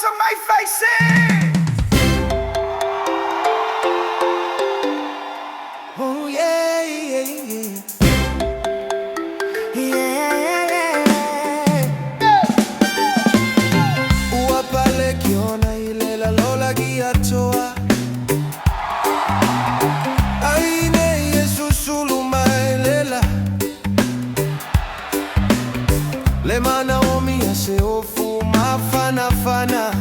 on my faces. Oh yeah, yeah, yeah. Uwapale kiona ilela lola giatoa aine Yesu suluma ilela lema Naomi yaseofu mafana fana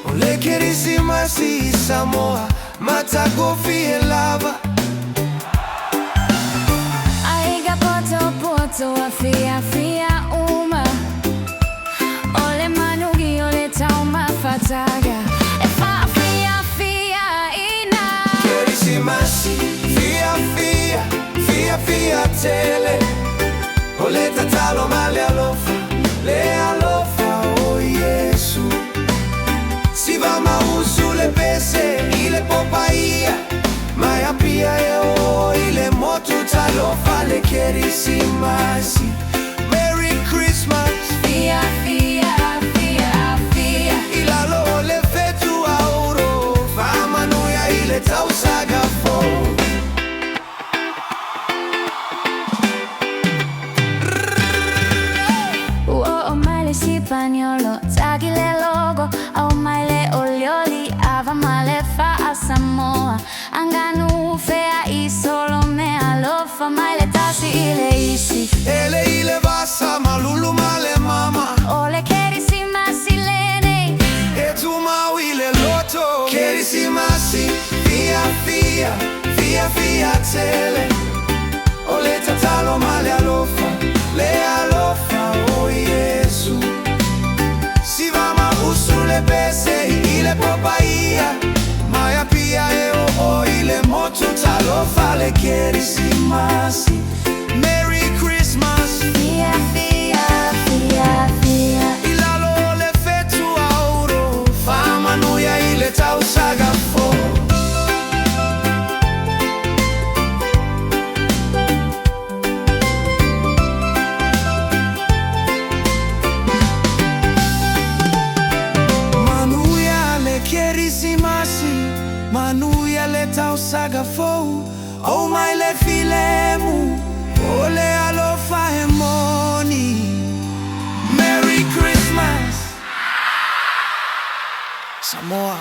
ole Kirisimasi Samoa matakofi elava aiga poto poto afia fia uma ole manugi ole tauma fataga efa fia fia ina Kirisimasi fia fia fia fia tele ole tatalo male alofa le alofa oh Yesu si va mausu le pese ile popaia maya pia eo ile motu talofa le Kirisimasi Merry Christmas fia fia fia fia ilalo le fetu auro fama nuya ile tausaga fo o male spagnolo tagile logo o male olioli ava male fa a Samoa anganu fea I solo me alofa male tasi ile isi ele ile basa malulu male mama ole Kirisimasi lene e tu mawile loto Kirisimasi fia fia fia fia tele ole tatalo male alofa le alofa oh Yesu si vama usule pese ile popaia maya pia eo o ile motu talofa le Kirisimasi Merry Christmas fia fia fia fia ilalo le fetu auro fama nuya ile tausaga fo manuya le Kirisimasi manuya le tausaga fo oh my le filemu ole alofa emoni Merry Christmas Samoa